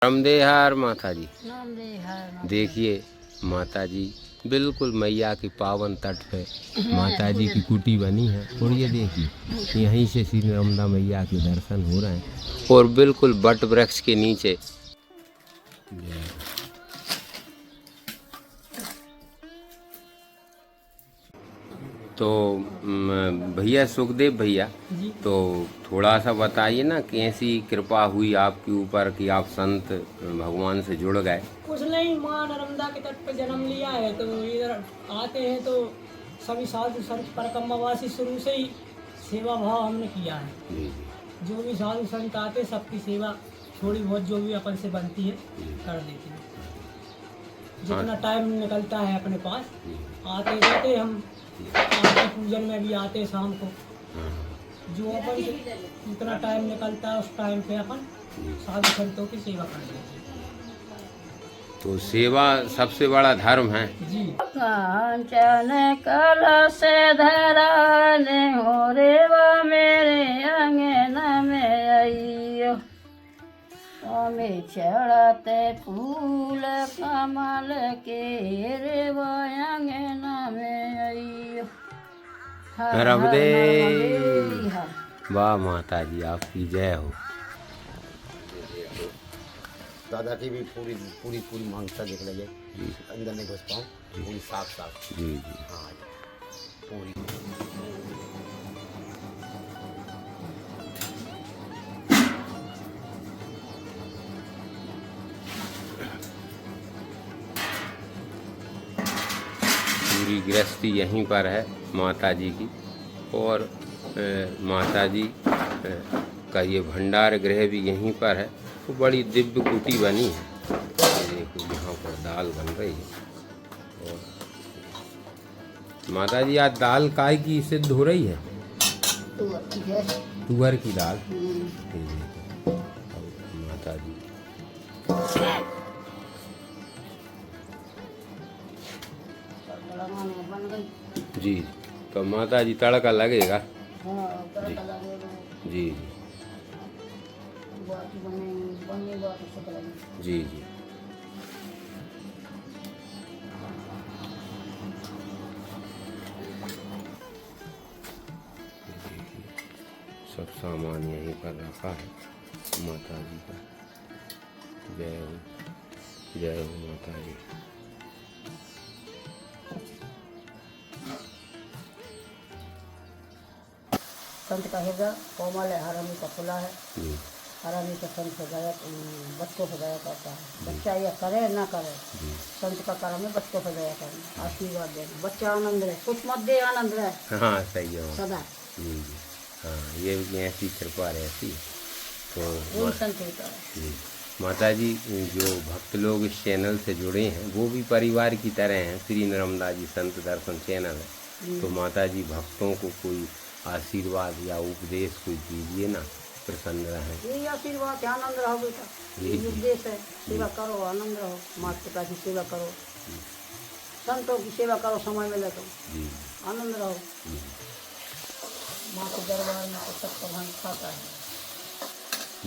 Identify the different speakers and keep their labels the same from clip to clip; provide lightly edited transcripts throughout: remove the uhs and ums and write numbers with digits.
Speaker 1: रामदेहार माता जी, देखिए माता जी बिल्कुल मैया के पावन तट पे माता जी की कुटी बनी है और ये देखिए यहीं से श्री नर्मदा मैया के दर्शन हो रहे हैं और बिल्कुल बट वृक्ष के नीचे। तो भैया सुखदेव भैया, तो थोड़ा सा बताइए ना कैसी कृपा हुई आपके ऊपर कि आप संत भगवान से जुड़ गए।
Speaker 2: कुछ नहीं, माँ नर्मदा के तट पे जन्म लिया है तो इधर आते हैं तो सभी साधु संत परिक्रमावासी शुरू से ही सेवा भाव हमने किया है।
Speaker 1: जी
Speaker 2: जो भी साधु संत आते सबकी सेवा थोड़ी बहुत जो भी अपन से बनती है कर देते हैं। जितना टाइम निकलता है अपने पास आते रहते हम। आरती पूजन में भी आते शाम को, जो अपन जितना टाइम निकलता है उस टाइम पे अपन साधु संतों की सेवा कर देते हैं।
Speaker 1: तो सेवा सबसे बड़ा धर्म है
Speaker 2: जी।
Speaker 3: कांचन कलश धराने हो रेवा मेरे अंगना में आइयो, स्वामी चढ़ते फूल कमल के रेवा अंगना में आइयो।
Speaker 1: नर्मदे। वाह माता जी, आपकी जय हो।
Speaker 4: दादा की भी पूरी पूरी पूरी मांगता देख लीजिए, अंदर नहीं घुस पाऊँ, पूरी साफ साफ।
Speaker 1: जी जी
Speaker 4: हाँ पूरी।
Speaker 1: पूरी गृहस्थी यहीं पर है माता जी की, और माता जी का ये भंडार गृह भी यहीं पर है। तो बड़ी दिव्य कुटी बनी है। देखो यहाँ पर दाल बन रही है। और माता जी आज दाल काय की सिद्ध हो रही है? तुअर की दाल। माता जी जी, तो माता जी तड़का लगेगा। जी जी जी जी। सब सामान यहीं पर रखा है माता जी का। जय हो माता जी।
Speaker 3: संत का हृदय कोमल है, हरामी का खुला है। हरामी का संत हृदय बच्चों को दया करता है। बच्चा यह करे ना करे, संत का कर्म है बच्चों को दया करना, आशीर्वाद देना। बच्चा आनंद रहे, कुछ मत दे, आनंद रहे।
Speaker 1: हाँ सही है
Speaker 3: सदा।
Speaker 1: जी जी। हाँ ये ऐसी कृपा रहती है। तो
Speaker 3: संत होता है।
Speaker 1: जी माता जी, जो भक्त लोग इस चैनल से जुड़े हैं वो भी परिवार की तरह हैं। श्री नर्मदा जी संत दर्शन चैनल है। तो माता जी भक्तों को कोई आशीर्वाद या उपदेश कोई दीजिए ना, प्रसन्न रहे।
Speaker 3: यही आशीर्वाद, आनंद रहो बेटा, यही उपदेश है। सेवा करो, आनंद रहो, माता पिता की सेवा करो, संतों की सेवा करो, समय मिले तो आनंद रहो। माँ के दरबार में तो सब भगवान खाता है।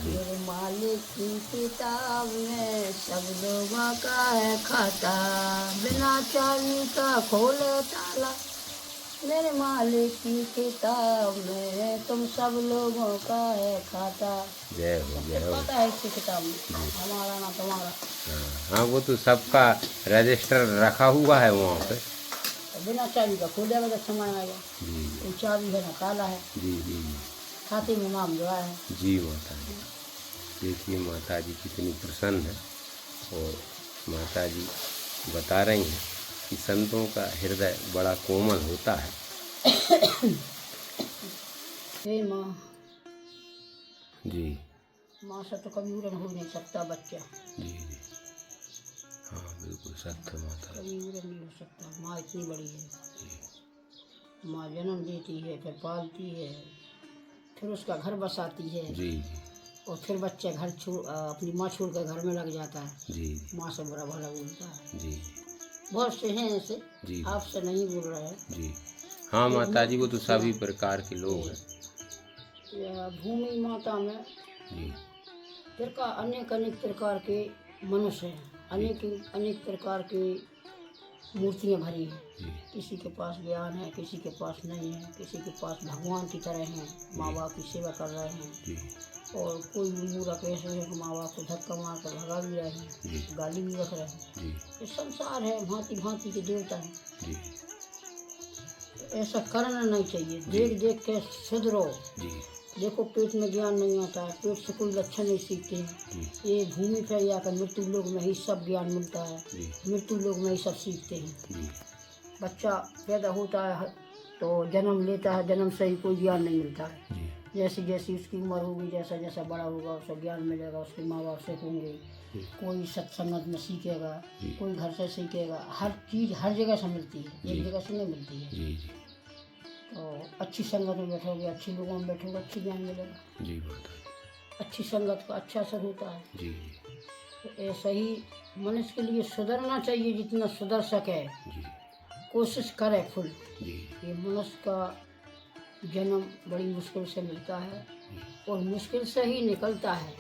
Speaker 3: मेरे मालिक की किताब में सब लोगों का है खाता, बिना चाबी का खोले ताला। मेरे मालिक की किताब में तुम सब लोगों का है खाता।
Speaker 1: जय हो जय हो।
Speaker 3: पता है इसकी किताब में, हमारा ना तुम्हारा।
Speaker 1: हाँ वो तो सबका रजिस्टर रखा हुआ है वहाँ पे।
Speaker 3: तो बिना चाबी का खोलेगा तो समय आएगा। वो चाबी है ना ताला है।
Speaker 1: जी जी
Speaker 3: खाते में नाम जुड़ा है।
Speaker 1: जी माता जी। देखिए माता जी कितनी प्रसन्न है। और माता जी बता रही हैं कि संतों का हृदय बड़ा कोमल होता है।
Speaker 3: हे माँ
Speaker 1: जी।
Speaker 3: माँ से तो कभी उड़न हो नहीं सकता बच्चा।
Speaker 1: जी जी हाँ बिल्कुल सत्य माता।
Speaker 3: कभी उड़न नहीं हो सकता। माँ इतनी बड़ी है। माँ जन्म देती है, फिर पालती है, फिर उसका घर बसाती है।
Speaker 1: जी जी।
Speaker 3: और फिर बच्चा घर छोड़ अपनी माँ छोड़ कर घर में लग जाता है।
Speaker 1: जी
Speaker 3: माँ से बुरा भला बोलता है।
Speaker 1: जी
Speaker 3: बहुत से हैं ऐसे,
Speaker 1: जी
Speaker 3: आपसे नहीं बोल रहे हैं।
Speaker 1: जी हाँ माता जी, वो तो सभी प्रकार के लोग हैं।
Speaker 3: भूमि माता में
Speaker 1: जी
Speaker 3: प्रकार अनेक अनेक प्रकार के मनुष्य हैं, अनेक अनेक प्रकार की मूर्तियाँ भरी हैं। किसी के पास ज्ञान है, किसी के पास नहीं है, किसी के पास भगवान की तरह हैं, माँ बाप की सेवा कर रहे हैं, और कोई मूर्ख ऐसे है कि माँ बाप को धक्का मार कर भगा भी रहे हैं, गाली भी रख रहे हैं। ये संसार है, भांति भांति के देवता हैं। ऐसा करना नहीं चाहिए। देख देख के सुधरो। देखो पेट में ज्ञान नहीं आता है, पेट से कोई लक्षण नहीं सीखते हैं। ये घूमी फिर आकर मृत्यु लोक में ही सब ज्ञान मिलता है, मृत्यु लोक में ही सब सीखते हैं। बच्चा पैदा होता है तो जन्म लेता है, जन्म से ही कोई ज्ञान नहीं मिलता है। जैसे जैसी उसकी उम्र होगी, जैसा जैसा बड़ा होगा उसको ज्ञान मिलेगा, उसके माँ बाप से होंगे, कोई सत्संगत में सीखेगा, कोई घर से सीखेगा। हर चीज़ हर जगह से मिलती है, एक जगह से नहीं मिलती है। तो अच्छी संगत में बैठोगे, अच्छी लोगों में बैठोगे, अच्छी ज्ञान मिलेगा।
Speaker 1: जी माता
Speaker 3: अच्छी संगत का अच्छा असर होता है।
Speaker 1: जी।
Speaker 3: तो ऐसा ही मनुष्य के लिए सुधरना चाहिए, जितना सुधर सके
Speaker 1: जी
Speaker 3: कोशिश करे फुल।
Speaker 1: जी।
Speaker 3: ये मनुष्य का जन्म बड़ी मुश्किल से मिलता है और मुश्किल से ही निकलता है।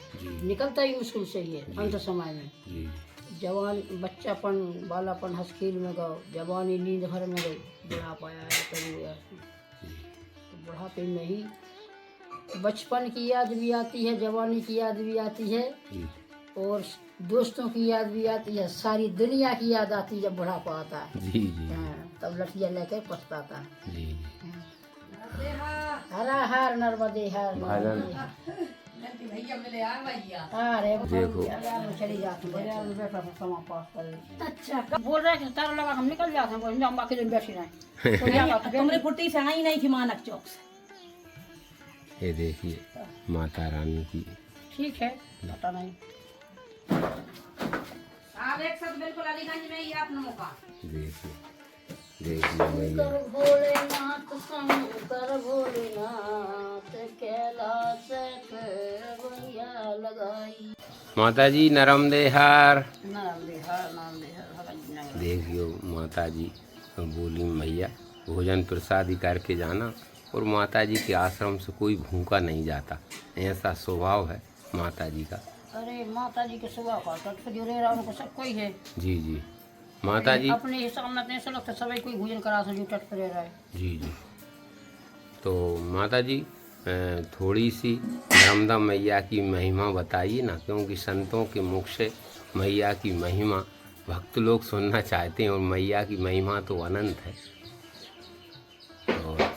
Speaker 3: निकलता ही मुश्किल से ही है अंत समय में।
Speaker 1: जी।
Speaker 3: जवान बच्चापन बालापन हंस खेल में गो, जवानी नींद भर में गई, बुढ़ापा आया कभी गया। तो बुढ़ापे में ही बचपन की याद भी आती है, जवानी की याद भी आती है, और दोस्तों की याद भी आती है, सारी दुनिया की याद आती है जब बुढ़ापा आता है।
Speaker 1: जी जी।
Speaker 3: तब लठिया लेकर पछताता है।
Speaker 1: जी।
Speaker 3: हरा हर नर्मदे हर
Speaker 1: भाजन
Speaker 3: अरे
Speaker 1: देखो।
Speaker 3: बाजार में चली जाती है, बाजार में बैठा था समा पास कर। अच्छा बोल रहे थे तार लगा हम निकल जाते हैं, हम अकेले बैठे रहे।
Speaker 2: तुमने फुर्ती से आई नहीं थी मानक चौक से।
Speaker 1: ये देखिए माता रानी की।
Speaker 3: ठीक है, पता नहीं।
Speaker 2: आप एक साथ बिल्कुल अलीगंज में ही आपने मौका।
Speaker 1: देखिए देखिए मैया।
Speaker 3: शंकर भोलेनाथ शंकर भोलेनाथ कैलाश पे भैया लगाई।
Speaker 1: माता जी नरम देहार।
Speaker 3: नाम बिहार भगत नगर।
Speaker 1: देखियो माता जी बोली मैया भोजन प्रसादी करके जाना, और माता जी के आश्रम से कोई भूखा नहीं जाता, ऐसा स्वभाव है माता जी का।
Speaker 3: अरे माता जी के स्वभाव का तट जो रह रहा उनको सब कोई है।
Speaker 1: जी जी। माता जी
Speaker 3: अपने हिसाब में अपने से लगता सभी कोई भोजन करा से जो तट पर रह रहा है।
Speaker 1: जी जी। तो माता जी थोड़ी सी नर्मदा मैया की महिमा बताइए ना, क्योंकि संतों के मुख से मैया की महिमा भक्त लोग सुनना चाहते हैं, और मैया की महिमा तो अनंत है। और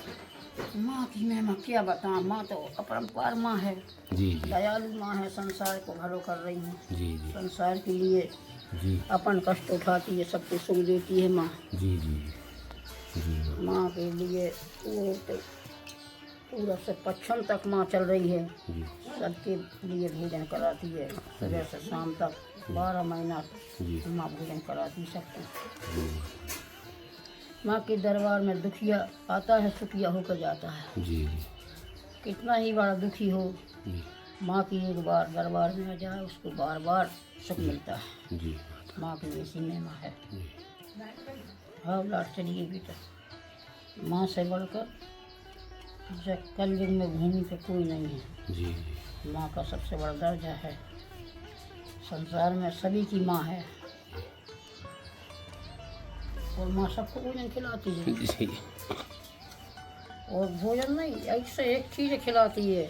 Speaker 3: माँ की महिमा क्या बताऊँ, माँ तो अपरंपार माँ है,
Speaker 1: जी जी
Speaker 3: दयालु माँ है, संसार को भलो कर रही है।
Speaker 1: जी जी
Speaker 3: संसार के लिए
Speaker 1: जी
Speaker 3: अपन कष्ट उठाती है, सबको सुख देती है माँ।
Speaker 1: जी जी जी
Speaker 3: माँ के लिए वो तो पूरा से पश्चिम तक माँ चल रही है,
Speaker 1: जी
Speaker 3: सबके लिए भोजन कराती है, सुबह से शाम तक 12 महीना
Speaker 1: जी
Speaker 3: माँ भोजन कराती है सबको।
Speaker 1: जी
Speaker 3: माँ के दरबार में दुखिया आता है, सुखिया होकर जाता है।
Speaker 1: जी जी
Speaker 3: कितना ही बड़ा दुखी हो,
Speaker 1: जी
Speaker 3: माँ की एक बार दरबार में आ जाए उसको बार बार सुख मिलता है।
Speaker 1: जी
Speaker 3: माँ की ऐसी महिमा है।
Speaker 1: जी
Speaker 3: हाँ लाट चलिए बेटा, माँ से बढ़कर जब कलयुग में भूमि पे कोई नहीं है।
Speaker 1: जी
Speaker 3: माँ का सबसे बड़ा दर्जा है, संसार में सभी की माँ है, और माँ सबको भोजन खिलाती है।
Speaker 1: जी
Speaker 3: और भोजन नहीं, एक से एक चीज़ खिलाती है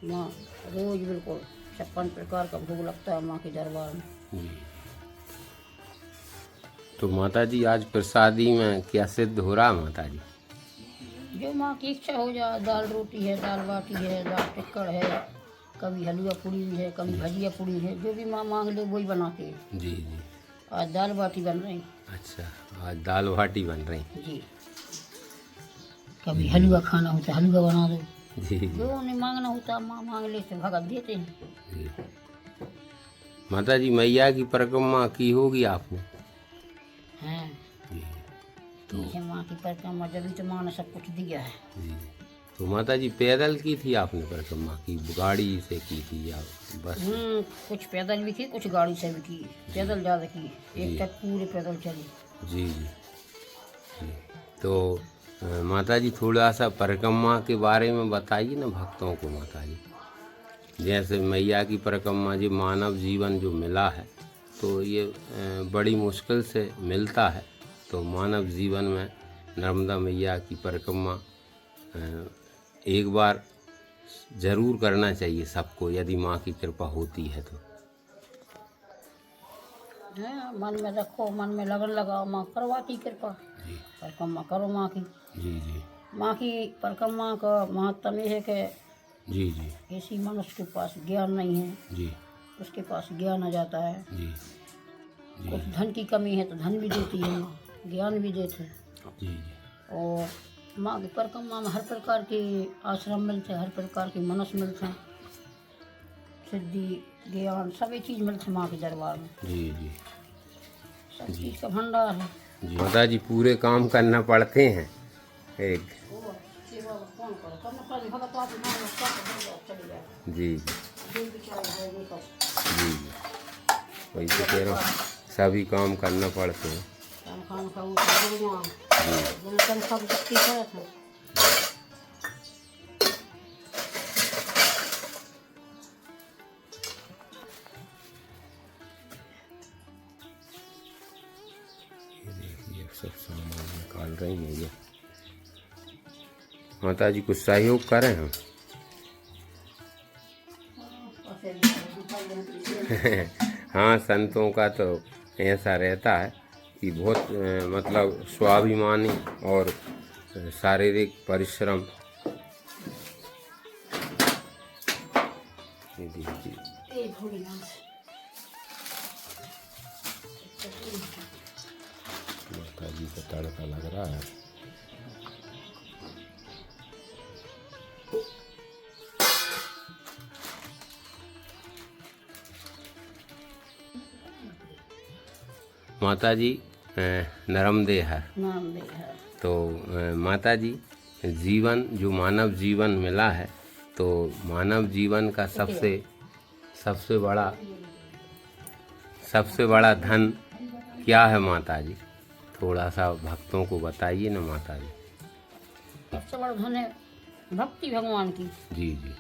Speaker 3: माँ, रोज बिल्कुल 56 प्रकार का भोग लगता है माँ के दरबार में।
Speaker 1: जी। तो माता जी आज प्रसादी में क्या सिद्ध हो रहा माता जी?
Speaker 3: जो माँ की इच्छा हो जाए, दाल रोटी है, दाल बाटी है, दाल टिक्कड़ है, कभी हलवा पूड़ी भी है, कभी भजिया पूड़ी है, जो भी माँ मांग ले वही बनाते हैं।
Speaker 1: जी जी।
Speaker 3: आज दाल बाटी बन रही।
Speaker 1: अच्छा, आज दाल बाटी बन रही।
Speaker 3: जी। कभी हलवा खाना होता है हलवा बना दो,
Speaker 1: जी जी
Speaker 3: जो उन्हें मांगना होता है माँ मांग ले तो भगत देते हैं।
Speaker 1: जी। माता जी मैया की परिक्रमा की होगी आपने?
Speaker 3: हैं
Speaker 1: जी
Speaker 3: ठीक है, माँ की परिक्रमा जब तो माँ ने सब कुछ दिया है।
Speaker 1: जी। तो माता जी पैदल की थी आपने परिक्रमा की, गाड़ी से की थी या बस?
Speaker 3: कुछ पैदल भी की, कुछ गाड़ी से भी की। पैदल ज़्यादा की, एक तक पूरे पैदल चली।
Speaker 1: जी जी जी। तो माता जी थोड़ा सा परिक्रमा के बारे में बताइए ना भक्तों को माता जी, जैसे मैया की परिक्रमा जो मानव जीवन जो मिला है तो ये बड़ी मुश्किल से मिलता है। तो मानव जीवन में नर्मदा मैया की परिक्रमा एक बार ज़रूर करना चाहिए सबको, यदि माँ की कृपा होती है तो।
Speaker 3: है, मन में रखो, मन में लगन लगाओ, माँ करवाती कृपा।
Speaker 1: जी
Speaker 3: परिक्रमा करो माँ की।
Speaker 1: जी जी
Speaker 3: माँ की परिक्रमा का महत्व ये है कि
Speaker 1: जी जी
Speaker 3: किसी मनुष्य के पास ज्ञान नहीं है,
Speaker 1: जी
Speaker 3: उसके पास ज्ञान आ जाता है।
Speaker 1: जी
Speaker 3: कुछ धन की कमी है तो धन भी देती है माँ, ज्ञान भी देते हैं।
Speaker 1: जी जी
Speaker 3: और माँ की परिक्रमा में हर प्रकार के आश्रम मिलते हैं, हर प्रकार के मनुष्य मिलते हैं, सिद्धि ज्ञान सभी चीज़ मिलते हैं माँ के दरबार में।
Speaker 1: जी जी
Speaker 3: सब चीज़ का भंडार है।
Speaker 1: जी माता जी पूरे काम करना पड़ते हैं। एक जी जी जी वही तो कह रहा हूँ, सभी काम करना पड़ते हैं। ये देखिए सब सामान निकाल रही हैं ये। माता जी कुछ सहयोग करें हम। हाँ संतों का तो ऐसा रहता है कि बहुत मतलब स्वाभिमानी और शारीरिक परिश्रम। माता जी का तड़का लग रहा है। माता जी नरमदे है
Speaker 3: नाम दे है।
Speaker 1: तो माता जी जीवन जो मानव जीवन मिला है तो मानव जीवन का सबसे बड़ा धन क्या है माता जी? थोड़ा सा भक्तों को बताइए ना माता जी।
Speaker 3: सबसे बड़ा धन है भक्ति भगवान की।
Speaker 1: जी जी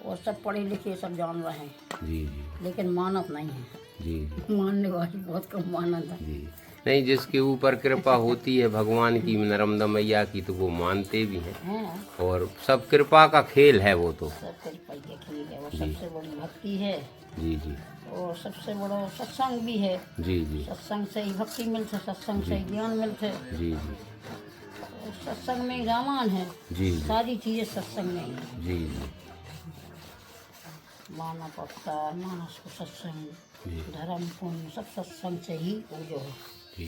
Speaker 3: और सब पढ़े लिखे सब जान रहे हैं,
Speaker 1: जी जी
Speaker 3: लेकिन मानव नहीं है।
Speaker 1: जी जी
Speaker 3: मानने वाली बहुत कम मानव है।
Speaker 1: जी नहीं, जिसके ऊपर कृपा होती है भगवान की, नर्मदा मैया की, तो वो मानते भी हैं।
Speaker 3: हैं,
Speaker 1: और सब कृपा का खेल है वो तो।
Speaker 3: सब कृपा के खेल है। वो सबसे बड़ी भक्ति है।
Speaker 1: जी जी
Speaker 3: और सबसे बड़ा सत्संग भी है।
Speaker 1: जी जी
Speaker 3: सत्संग से ही भक्ति मिलते, सत्संग से ही ज्ञान मिलते।
Speaker 1: जी जी
Speaker 3: और सत्संग में ही रामायण है।
Speaker 1: जी जी
Speaker 3: सारी चीजें सत्संग में ही है।
Speaker 1: जी जी
Speaker 3: मानव अवतार, मानस को सत्संग,
Speaker 1: जी
Speaker 3: धर्म पुण्य सब सत्संग से ही पूजो है।
Speaker 1: जी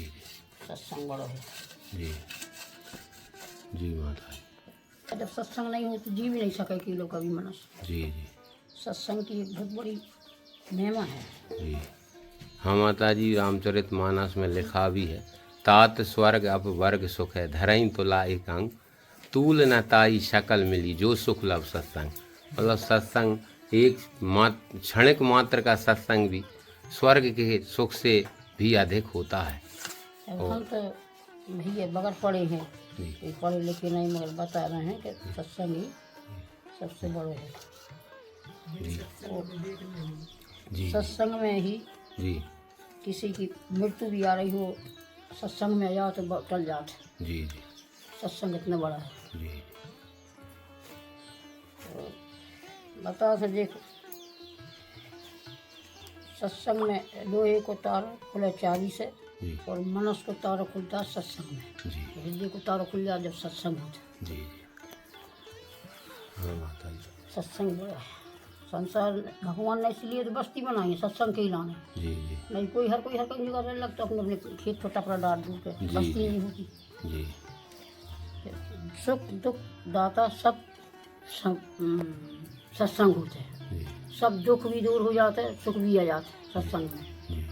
Speaker 3: सत्संग बड़ो है।
Speaker 1: जी जी माता जी।
Speaker 3: जब सत्संग नहीं हो तो जी भी नहीं सके कि लोग कभी मनुष्य।
Speaker 1: जी जी
Speaker 3: सत्संग की एक बहुत बड़ी महिमा है।
Speaker 1: जी हाँ माता जी, रामचरित मानस में लिखा भी है, तात स्वर्ग अप वर्ग सुख है, धरई तुला एक अंग, तूल न ताई शकल मिली, जो सुख लव सत्संग। मतलब सत्संग एक क्षणिक मात्र का सत्संग भी स्वर्ग के सुख से भी अधिक होता है।
Speaker 3: हम तो भैया बगैर पढ़े हैं,
Speaker 1: जी
Speaker 3: कोई पढ़े लिखे नहीं, मगर बता रहे हैं कि सत्संग ही सबसे बड़े है।
Speaker 1: जी
Speaker 3: सत्संग में ही
Speaker 1: जी
Speaker 3: किसी की मृत्यु भी आ रही हो, सत्संग में आ जाओ तो टल जाते।
Speaker 1: जी जी
Speaker 3: सत्संग इतना बड़ा है।
Speaker 1: जी
Speaker 3: तो बता से देखो, सत्संग में लोहे को तारो खुले चाबी से,
Speaker 1: जी
Speaker 3: और मनस को तारो खुलता है सत्संग में।
Speaker 1: जी
Speaker 3: हृदय को तारो खुल जाए जब सत्संग होता
Speaker 1: जी हाँ माता जी।
Speaker 3: है। सत्संग बड़ा है। संसार में भगवान ने इसलिए तो बस्ती बनाई है सत्संग के ही लाने।
Speaker 1: जी जी
Speaker 3: नहीं कोई हर कहीं जगह रहने लगता, अपने अपने खेत छोटा पड़ा डाल दूर के
Speaker 1: जी,
Speaker 3: बस्ती
Speaker 1: जी।
Speaker 3: नहीं होती।
Speaker 1: जी
Speaker 3: सुख दुख दाता सब सत्संग होते हैं।
Speaker 1: जी
Speaker 3: सब दुख भी दूर हो जाते हैं, सुख भी आ जाते हैं सत्संग में।
Speaker 1: जी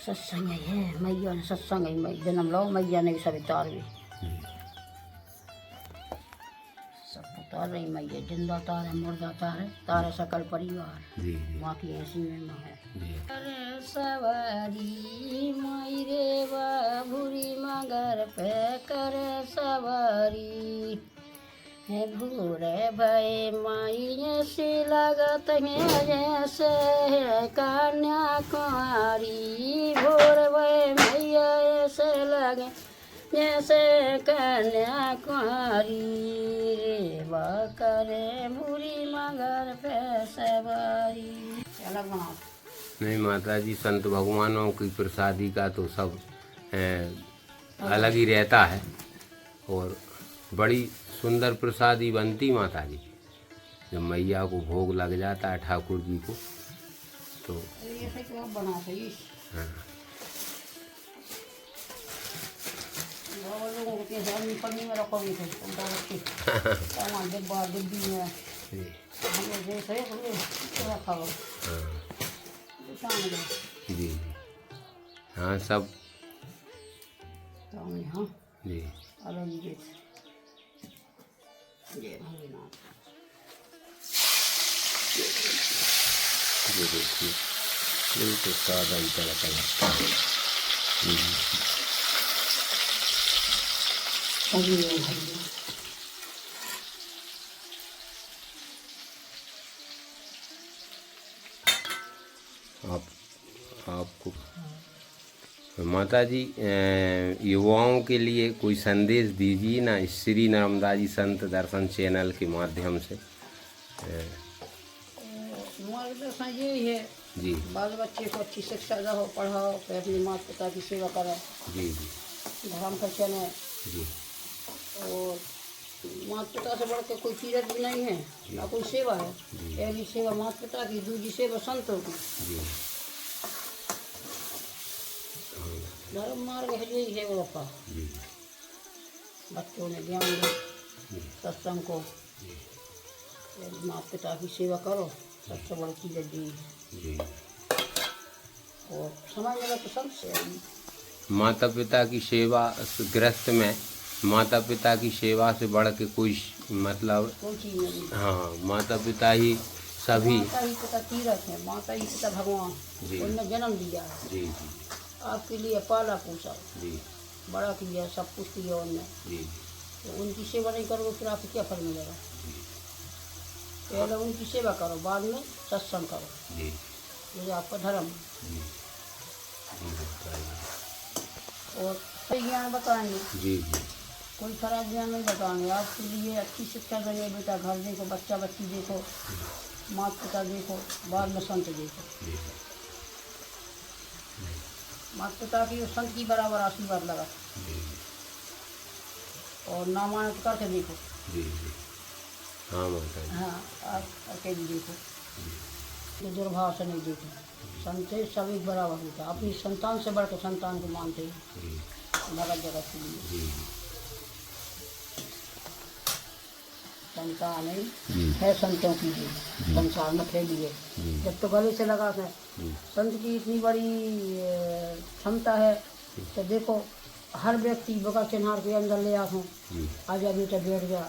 Speaker 3: सत्संग है मैया ने, सत्संग है जन्म लो, मैया ने भी सब उतार भी सब उतार रही। मैया जिंदा तार है, मुर्दा तार है, तारे सकल परिवार।
Speaker 1: जी
Speaker 3: माँ की ऐसी महिमा है।
Speaker 1: जी
Speaker 3: अरे सवारी माई रे बाबूरी मगर पे करे सवारी, है भूरे भय माई ऐसे लगत है जैसे है कन्याकुमारी। भोर भय मैया ऐसे लगे जैसे कन्याकुमारी। रेवा करे मुरी मगर पैसे बारी। अलग बना
Speaker 1: नहीं माता जी, संत भगवानों की प्रसादी का तो सब अलग ही रहता है और बड़ी सुंदर प्रसादी बनती माता जी। जब मैया को भोग लग जाता है ठाकुर जी को तो
Speaker 3: ऐसे क्या बनाते हैं।
Speaker 1: हाँ
Speaker 3: लोगों के हम पन्नी में रखोगे थे सामान डिब्बा डिब्बी में हम जैसे रखा हो।
Speaker 1: जी जी हाँ सब
Speaker 3: हाँ
Speaker 1: जी
Speaker 3: अलग ही जय भोलेनाथ।
Speaker 1: ये देखिए बिल्कुल सादा ही तरह लगता है। आपको माता जी युवाओं के लिए कोई संदेश दीजिए ना इस श्री नर्मदा जी संत दर्शन चैनल के माध्यम से।
Speaker 3: मार्गदर्शन यही है
Speaker 1: जी
Speaker 3: बाल बच्चे को अच्छी शिक्षा दो, पढ़ाओ, फिर अपनी माता पिता की सेवा करो।
Speaker 1: जी जी
Speaker 3: धर्म का चले
Speaker 1: जी
Speaker 3: और माता पिता से बढ़ के कोई तीरथ भी नहीं है ना कोई सेवा है। पहली सेवा माता पिता की, दूसरी सेवा संतों की।
Speaker 1: जी
Speaker 3: धर्म मार्ग है यही है वो का।
Speaker 1: जी
Speaker 3: बच्चों ने ज्ञान दो सत्संग को, माता पिता की सेवा करो, सबसे बड़ी चीज़ दी।
Speaker 1: जी
Speaker 3: और समाज में तो सबसे
Speaker 1: माता पिता की सेवा गृहस्थ में माता पिता की सेवा से बढ़ के कोई मतलब
Speaker 3: कोई चीज़ नहीं।
Speaker 1: हाँ माता पिता ही सभी।
Speaker 3: माता ही पिता तीरथ है, माता ही पिता भगवान।
Speaker 1: जी
Speaker 3: उनने जन्म दिया है,
Speaker 1: जी जी
Speaker 3: आपके लिए पाला पोसा,
Speaker 1: जी
Speaker 3: बड़ा किया, सब कुछ किया उनने।
Speaker 1: जी
Speaker 3: तो उनकी सेवा नहीं करोगे फिर आपको क्या फल मिलेगा। पहले उनकी सेवा करो, बाद में सत्संग करो,
Speaker 1: जी
Speaker 3: ये आपका धर्म।
Speaker 1: जी
Speaker 3: और सही ज्ञान बताएंगे,
Speaker 1: जी जी
Speaker 3: कोई खराब ज्ञान नहीं बताएंगे। आपके लिए अच्छी शिक्षा देंगे। बेटा घर देखो, बच्चा बच्ची देखो, माता पिता देखो, बाद में संत देखो।
Speaker 1: जी
Speaker 3: माता पिता की और संत की बराबर आशीर्वाद लगा।
Speaker 1: जी
Speaker 3: और नामायण करके देखो।
Speaker 1: जी जी हाँ माता जी
Speaker 3: हाँ आप करके भी देखो, तो दुर्भाव से नहीं देखो। संत सब एक बराबर होता है। अपनी संतान से बढ़कर संतान को मानते हैं
Speaker 1: जी
Speaker 3: नरक जगत के लिए।
Speaker 1: जी
Speaker 3: संतान
Speaker 1: जी
Speaker 3: है संतों की भी संसार में फैली है। जब तो गले से लगा है संत की इतनी बड़ी क्षमता है तो देखो हर व्यक्ति बगैर चिन्हार के अंदर ले आते हैं। आजा बेटा बैठ जा,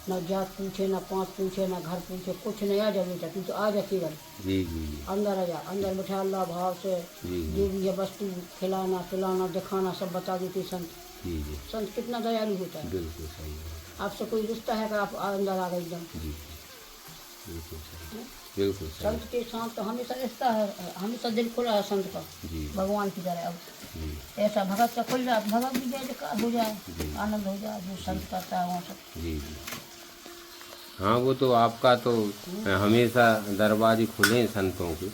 Speaker 3: ना जात पूछे, ना पाँच पूछे, ना घर पूछे, कुछ नहीं। आजा बेटा तू तो आजा केवल
Speaker 1: जी जी
Speaker 3: अंदर आजा। अंदर बैठा अल्लाह भाव से जो भी है वस्तु खिलाना पिलाना दिखाना सब बता देते संत।
Speaker 1: जी जी
Speaker 3: संत कितना दयालु होता है।
Speaker 1: बिल्कुल सही है।
Speaker 3: आपसे कोई रिश्ता है कि आप अंदर आ गए एकदम।
Speaker 1: जी बिल्कुल सही बिल्कुल सही
Speaker 3: संत के साथ तो हमेशा रिश्ता है, हमेशा दिल खुला है संत का
Speaker 1: जी
Speaker 3: भगवान की तरह। अब
Speaker 1: जी
Speaker 3: ऐसा भगत का खुल जाए, भगत भी जाए तो हो जाए, आनंद हो जाए जो संत करता है वहाँ सब।
Speaker 1: जी जी हाँ वो तो आपका तो हमेशा दरवाजे खुले हैं संतों के।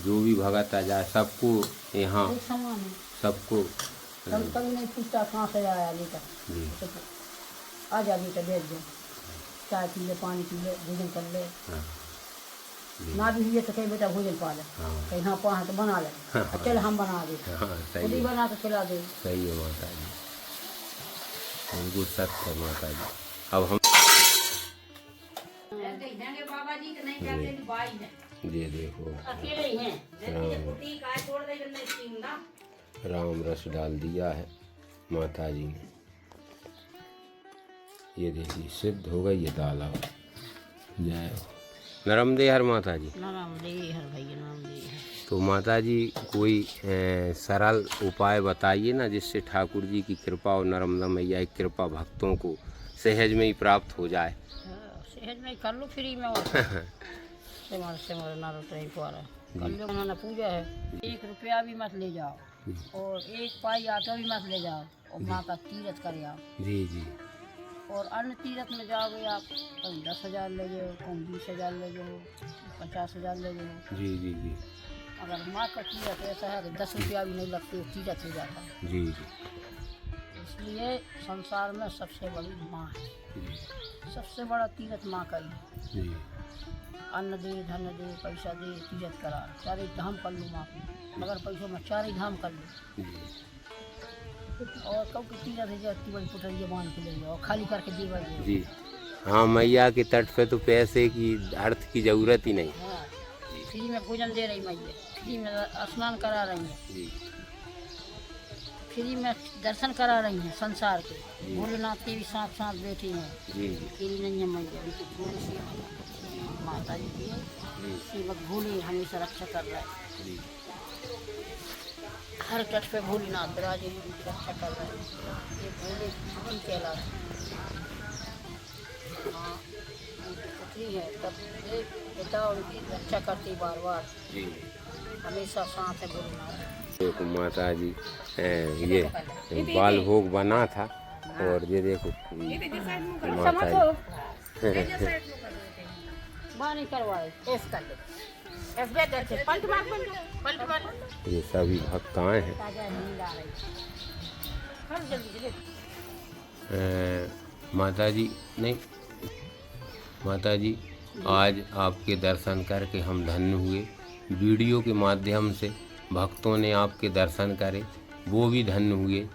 Speaker 1: जो भी भगत आ जाए सबको यहाँ
Speaker 3: एक समान है।
Speaker 1: सबको
Speaker 3: संत कभी नहीं पूछता कहाँ से आया बेटा,
Speaker 1: जी
Speaker 3: तो आ जा बेटा बैठ जाओ, चाय पी ले, पानी पी ले, भोजन कर ले।
Speaker 1: हाँ
Speaker 3: ना भी हुए तो कहीं बेटा भोजन पा ले,
Speaker 1: हाँ
Speaker 3: कहीं हाँ पाँच तो बना ले, चल हम बना दे,
Speaker 1: हाँ
Speaker 3: खुद
Speaker 1: सही
Speaker 3: ही
Speaker 1: है
Speaker 3: बना के खिला दे।
Speaker 1: सही है माता जी बिल्कुल सत्य है माता जी। अब हम ये देखो
Speaker 3: अकेले ही हैं।
Speaker 1: राम रस डाल दिया है माता जी ने। ये देखिए सिद्ध हो गई ये दाल। अब जय हो नरमदे हर माता जी।
Speaker 3: नाम दे हर भैया नाम दे।
Speaker 1: तो माता जी कोई सरल उपाय बताइए ना जिससे ठाकुर जी की कृपा और नर्मदा मैया की कृपा भक्तों को सहज में ही प्राप्त हो जाए।
Speaker 3: हाँ, सहज में कर लो फ्री में और सिमर ना रही पारा कर लो। उन्होंने पूजा है, 1 रुपया भी मत ले जाओ और 1 पाई आटा भी मत ले जाओ और माँ का तीरथ कर आओ।
Speaker 1: जी जी।
Speaker 3: और अन्य तीरथ में जाओगे आप कहीं 10,000 ले जाओ, कहीं 20,000 ले जाओ, 50,000 ले जाओ।
Speaker 1: जी जी जी।
Speaker 3: अगर माँ का तीरथ ऐसा है कि 10 रुपया भी नहीं लगते, तीरथ हो जाता है।
Speaker 1: जी जी।
Speaker 3: इसलिए संसार में सबसे बड़ी माँ है, सबसे बड़ा तीरथ माँ का ही है।
Speaker 1: जी।
Speaker 3: अन्न दे, धन दे, पैसा दे, तीरथ करा, 4 धाम कर लो माँ की। मगर पैसों में 4 धाम कर लो। और कब की तीरथ है इतनी बड़ी पुटरिया बांध के ले जाओ, खाली करके देवा जाओ।
Speaker 1: जी हाँ, मैया के तट पे तो पैसे की अर्थ की जरूरत ही नहीं।
Speaker 3: हाँ, फ्री में भोजन दे रही मैया, फ्री में स्नान करा रही है,
Speaker 1: जी।
Speaker 3: फ्री में दर्शन करा रही हैं संसार के। भोलेनाथ के भी साथ साथ बैठी हैं।
Speaker 1: जी जी।
Speaker 3: फ्री नहीं है मैया, उनकी भोले सेवा माता जी की है। सेवक भोले हमेशा रक्षा कर रहा है।
Speaker 1: जी।
Speaker 3: हर तट पे भोलेनाथ विराजे हैं, उनकी रक्षा कर रहे हैं। ये भोले की कहलाते हैं। हाँ, उनकी पुत्री है तब ये पिता उनकी रक्षा करती बार बार,
Speaker 1: जी।
Speaker 3: हमेशा साथ है भोलेनाथ।
Speaker 1: देखो माता जी ये बाल भोग बना था और ये देखो माता जी
Speaker 3: बानी करवाए ऐसे करके पलट मार
Speaker 1: ये सभी भक्त आए हैं।
Speaker 3: ताजा नींद आ रही हर जल्दी
Speaker 1: माता जी नहीं, माता जी आज आपके दर्शन करके हम धन्य हुए। वीडियो के माध्यम से भक्तों ने आपके दर्शन करे, वो भी धन्य हुए।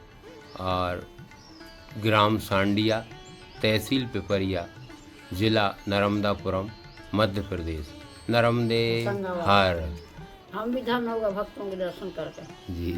Speaker 1: और ग्राम सांडिया, तहसील पिपरिया, जिला नर्मदापुरम, मध्य प्रदेश। नर्मदे हर।
Speaker 3: हम भी धन्य होगा भक्तों के दर्शन करके।
Speaker 1: जी।